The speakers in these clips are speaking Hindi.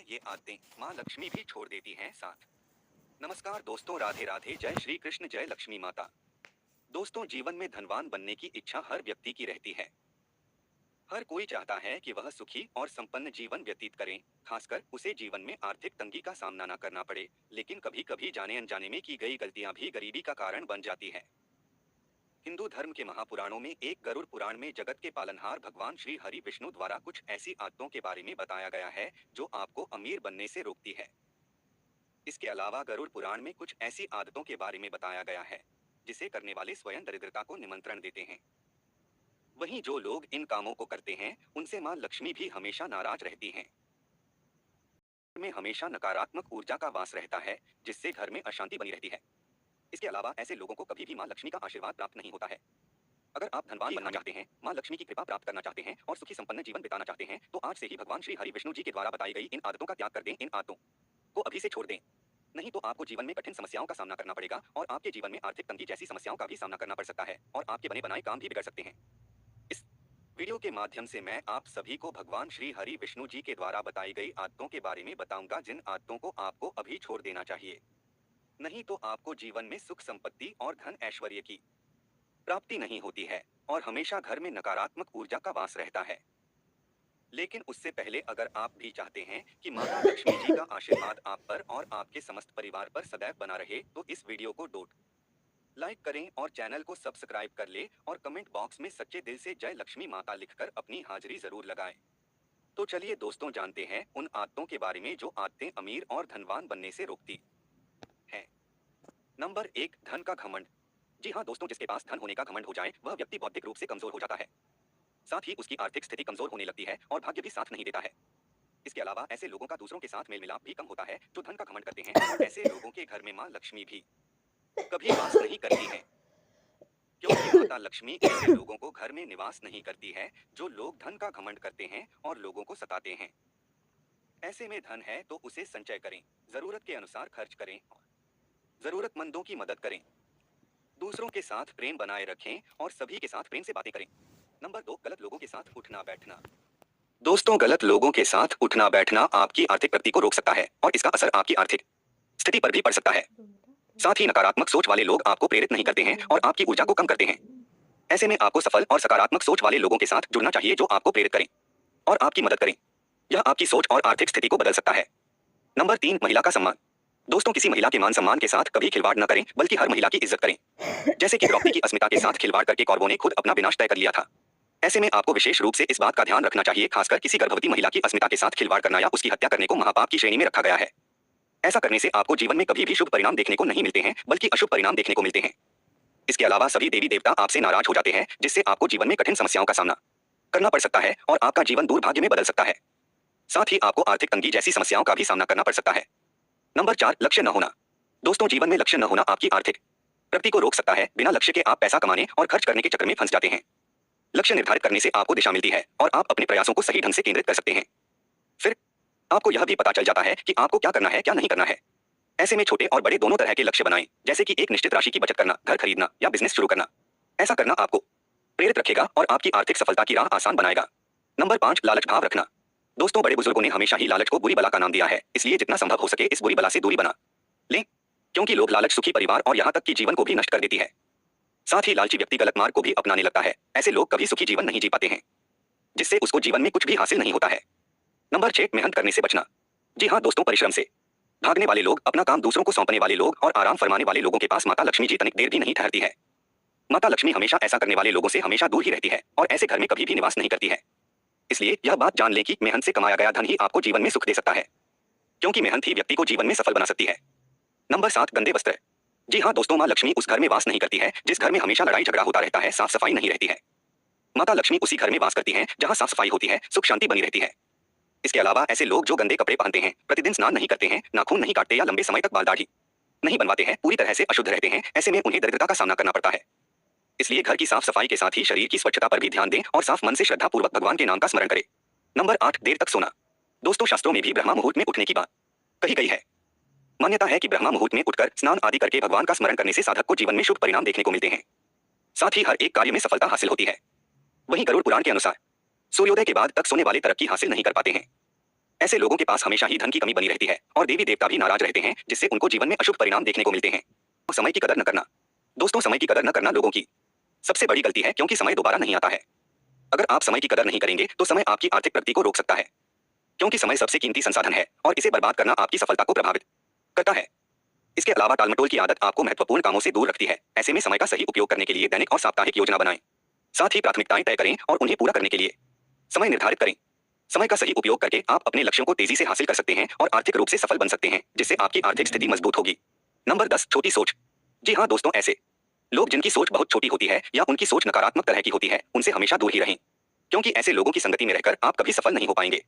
ये आदतें माँ लक्ष्मी भी छोड़ देती हैं साथ। नमस्कार दोस्तों, राधे राधे, जय श्री कृष्ण, जय लक्ष्मी माता। दोस्तों, जीवन में धनवान बनने की इच्छा हर व्यक्ति की रहती है। हर कोई चाहता है कि वह सुखी और संपन्न जीवन व्यतीत करे, खासकर उसे जीवन में आर्थिक तंगी का सामना न करना पड़े। लेकिन कभी कभी जाने अनजाने में की गई गलतियां भी गरीबी का कारण बन जाती है। हिंदू धर्म के महापुराणों में एक गरुड़ पुराण में जगत के पालनहार भगवान श्री हरि विष्णु द्वारा कुछ ऐसी आदतों के बारे में बताया गया है जो आपको अमीर बनने से रोकती है। इसके अलावा गरुड़ पुराण में कुछ ऐसी आदतों के बारे में बताया गया है जिसे करने वाले स्वयं दरिद्रता को निमंत्रण देते हैं। वहीं जो लोग इन कामों को करते हैं उनसे मां लक्ष्मी भी हमेशा नाराज रहती हैं। में हमेशा नकारात्मक ऊर्जा का वास रहता है, जिससे घर में अशांति बनी रहती है। इसके अलावा ऐसे लोगों को कभी भी मां लक्ष्मी का आशीर्वाद प्राप्त नहीं होता है। अगर आप धनवान बनना चाहते हैं, मां लक्ष्मी की कृपा प्राप्त करना चाहते हैं और सुखी संपन्न जीवन बिताना चाहते हैं, तो आज से ही भगवान श्री हरि विष्णु जी के द्वारा बताई गई इन आदतों का त्याग कर दें। इन आदतों को अभी से छोड़ दें, नहीं तो आपको जीवन में कठिन समस्याओं का सामना करना पड़ेगा और आपके जीवन में आर्थिक तंगी जैसी समस्याओं का भी सामना करना पड़ सकता है और आपके बने बनाए काम भी बिगड़ सकते हैं। इस वीडियो के माध्यम से मैं आप सभी को भगवान श्री हरि विष्णु जी के द्वारा बताई गई आदतों के बारे में बताऊंगा, जिन आदतों को आपको अभी छोड़ देना चाहिए, नहीं तो आपको जीवन में सुख संपत्ति और धन ऐश्वर्य की प्राप्ति नहीं होती है और हमेशा घर में नकारात्मक ऊर्जा का वास रहता है। लेकिन उससे पहले अगर आप भी चाहते हैं कि माता लक्ष्मी जी का आशीर्वाद आप पर और आपके समस्त परिवार पर सदैव बना रहे, तो इस वीडियो को लाइक करें और चैनल को सब्सक्राइब कर ले और कमेंट बॉक्स में सच्चे दिल से जय लक्ष्मी माता लिखकर अपनी हाजिरी जरूर लगाएं। तो चलिए दोस्तों, जानते हैं उन आदतों के बारे में जो आदतें अमीर और धनवान बनने से रोकती हैं। नंबर 1, धन का घमंड। जी हाँ दोस्तों, जिसके पास धन होने का घमंड हो जाए वह व्यक्ति बौद्धिक रूप से कमजोर हो जाता है। साथ ही उसकी आर्थिक स्थिति कमजोर होने लगती है और भाग्य भी साथ नहीं देता है। इसके अलावा ऐसे लोगों का दूसरों के साथ मेल मिलाप भी कम होता है जो धन का घमंड करते हैं, और ऐसे लोगों के घर में मां लक्ष्मी भी कभी वास नहीं करती है, क्योंकि माता लक्ष्मी ऐसे लोगों को घर में निवास नहीं करती है जो लोग धन का घमंड करते हैं और लोगों को सताते हैं। ऐसे में धन है तो उसे संचय करें, जरूरत के अनुसार खर्च करें और जरूरतमंदों की मदद करें। दूसरों के साथ प्रेम बनाए रखें और सभी के साथ प्रेम से बातें करें। नंबर 2, गलत लोगों के साथ उठना बैठना। दोस्तों, गलत लोगों के साथ उठना बैठना आपकी आर्थिक प्रगति को रोक सकता है और इसका असर आपकी आर्थिक स्थिति पर भी पड़ सकता है। साथ ही नकारात्मक सोच वाले लोग आपको प्रेरित नहीं करते हैं और आपकी ऊर्जा को कम करते हैं। ऐसे में आपको सफल और सकारात्मक सोच वाले लोगों के साथ जुड़ना चाहिए जो आपको प्रेरित करें और आपकी मदद करें। यह आपकी सोच और आर्थिक स्थिति को बदल सकता है। नंबर 3, महिला का सम्मान। दोस्तों, किसी महिला के मान सम्मान के साथ कभी खिलवाड़ न करें, बल्कि हर महिला की इज्जत करें। जैसे कि द्रौपदी की अस्मिता के साथ खिलवाड़ करके कौरवों ने खुद अपना विनाश तय कर लिया था। ऐसे में आपको विशेष रूप से इस बात का ध्यान रखना चाहिए, खासकर किसी गर्भवती महिला की अस्मिता के साथ खिलवाड़ करना या उसकी हत्या करने को महापाप की श्रेणी में रखा गया है। ऐसा करने से आपको जीवन में कभी भी शुभ परिणाम देखने को नहीं मिलते हैं, बल्कि अशुभ परिणाम देखने को मिलते हैं। इसके अलावा सभी देवी देवता आपसे नाराज हो जाते हैं, जिससे आपको जीवन में कठिन समस्याओं का सामना करना पड़ सकता है और आपका जीवन दुर्भाग्य में बदल सकता है। साथ ही आपको आर्थिक तंगी जैसी समस्याओं का भी सामना करना पड़ सकता है। नंबर 4, लक्ष्य न होना। दोस्तों, जीवन में लक्ष्य न होना आपकी आर्थिक प्रगति को रोक सकता है। बिना लक्ष्य के आप पैसा कमाने और खर्च करने के चक्कर में फंस जाते हैं। लक्ष्य निर्धारित करने से आपको दिशा मिलती है और आप अपने प्रयासों को सही ढंग से केंद्रित कर सकते हैं। फिर आपको यह भी पता चल जाता है कि आपको क्या करना है, क्या नहीं करना है। ऐसे में छोटे और बड़े दोनों तरह के लक्ष्य बनाएं, जैसे कि एक निश्चित राशि की बचत करना, घर खरीदना या बिजनेस शुरू करना। ऐसा करना आपको प्रेरित रखेगा और आपकी आर्थिक सफलता की राह आसान बनाएगा। नंबर 5, लालच भाव रखना। दोस्तों, बड़े बुजुर्गों ने हमेशा ही लालच को बुरी बला का नाम दिया है, इसलिए जितना संभव हो सके इस बुरी बला से दूरी बना लें, क्योंकि लोग लालच सुखी परिवार और यहाँ तक कि जीवन को भी नष्ट कर देती है। साथ ही लालची व्यक्ति गलत मार्ग को भी अपनाने लगता है। ऐसे लोग कभी सुखी जीवन नहीं जी पाते हैं, जिससे उसको जीवन में कुछ भी हासिल नहीं होता है। नंबर 6, मेहनत करने से बचना। जी हाँ दोस्तों, परिश्रम से भागने वाले लोग, अपना काम दूसरों को सौंपने वाले लोग और आराम फरमाने वाले लोगों के पास माता लक्ष्मी जी तनिक देर भी नहीं ठहरती है। माता लक्ष्मी हमेशा ऐसा करने वाले लोगों से हमेशा दूर ही रहती है और ऐसे घर में कभी भी निवास नहीं करती है। इसलिए यह बात जान लें कि मेहनत से कमाया गया धन ही आपको जीवन में सुख दे सकता है, क्योंकि मेहनत ही व्यक्ति को जीवन में सफल बना सकती है। नंबर 7, गंदे वस्त्र। जी हाँ दोस्तों, माँ लक्ष्मी उस घर में वास नहीं करती है जिस घर में हमेशा लड़ाई झगड़ा होता रहता है, साफ सफाई नहीं रहती है। माता लक्ष्मी उसी घर में वास करती हैं जहाँ साफ सफाई होती है, सुख शांति बनी रहती है। इसके अलावा ऐसे लोग जो गंदे कपड़े पहनते हैं, प्रतिदिन स्नान नहीं करते हैं, नाखून नहीं काटते या लंबे समय तक बाल दाढ़ी नहीं बनवाते हैं, पूरी तरह से अशुद्ध रहते हैं, ऐसे में उन्हें दरिद्रता का सामना करना पड़ता है। इसलिए घर की साफ सफाई के साथ ही शरीर की स्वच्छता पर भी ध्यान दें और साफ मन से श्रद्धा पूर्वक भगवान के नाम का स्मरण करें। नंबर 8, देर तक सोना। दोस्तों, शास्त्रों में भी ब्रह्मा मुहूर्त में उठने की बात कही गई है। मान्यता है कि ब्रह्मा मुहूर्त में उठकर स्नान आदि करके भगवान का स्मरण करने से साधक को जीवन में शुभ परिणाम देखने को मिलते हैं। साथ ही हर एक कार्य में सफलता हासिल होती है। वहीं गरुड़ पुराण के अनुसार सूर्योदय के बाद तक सोने वाले तरक्की हासिल नहीं कर पाते हैं। ऐसे लोगों के पास हमेशा ही धन की कमी बनी रहती है और देवी देवता भी नाराज रहते हैं, जिससे उनको जीवन में अशुभ परिणाम देखने को मिलते हैं। समय की कदर न करना। दोस्तों, समय की कदर न करना लोगों की सबसे बड़ी गलती है, क्योंकि समय दोबारा नहीं आता है। अगर आप समय की कदर नहीं करेंगे तो समय आपकी आर्थिक प्रगति को रोक सकता है, क्योंकि समय सबसे कीमती संसाधन है और इसे बर्बाद करना आपकी सफलता को प्रभावित करता है। इसके अलावा टालमटोल की आदत आपको महत्वपूर्ण कामों से दूर रखती है। ऐसे में समय का सही उपयोग करने के लिए दैनिक और साप्ताहिक योजना बनाएं। साथ ही प्राथमिकताएं तय करें और उन्हें पूरा करने के लिए समय निर्धारित करें। समय का सही उपयोग करके आप अपने लक्ष्यों को तेजी से हासिल कर सकते हैं और आर्थिक रूप से सफल बन सकते हैं, जिससे आपकी आर्थिक स्थिति मजबूत होगी। नंबर 10, छोटी सोच। जी हाँ दोस्तों, ऐसे लोग जिनकी सोच बहुत छोटी होती है या उनकी सोच नकारात्मक तरह की होती है, उनसे हमेशा दूर ही रहें, क्योंकि ऐसे लोगों की संगति में रहकर आप कभी सफल नहीं हो पाएंगे।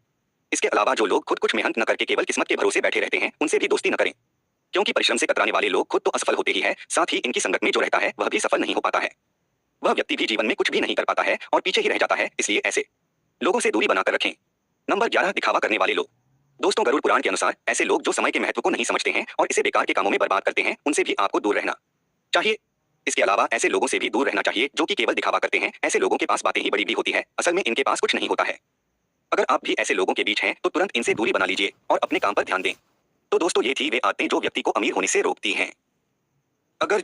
इसके अलावा जो लोग खुद कुछ मेहनत न करके केवल किस्मत के भरोसे बैठे रहते हैं, उनसे भी दोस्ती न करें, क्योंकि परिश्रम से कतराने वाले लोग खुद तो असफल होते ही है, साथ ही इनकी संगत में जो रहता है वह भी सफल नहीं हो पाता है। वह व्यक्ति भी जीवन में कुछ भी नहीं कर पाता है और पीछे ही रह जाता है, इसलिए ऐसे लोगों से दूरी बनाकर रखें। नंबर 11, दिखावा करने वाले लोग। दोस्तों, गरुड़ पुराण के अनुसार ऐसे लोग जो समय के महत्व को नहीं समझते हैं और इसे बेकार के कामों में बर्बाद करते हैं, उनसे भी आपको दूर रहना चाहिए। इसके अलावा ऐसे लोगों से भी दूर रहना चाहिए जो कि केवल दिखावा करते हैं। ऐसे लोगों के पास बातें ही बड़ी भी होती है, असल में इनके पास कुछ नहीं होता है। अगर आप भी ऐसे लोगों के बीच हैं तो तुरंत इनसे दूरी बना लीजिए और अपने काम पर ध्यान दें। तो दोस्तों, ये थी वे आदतें जो व्यक्ति को अमीर होने से रोकती हैं। अगर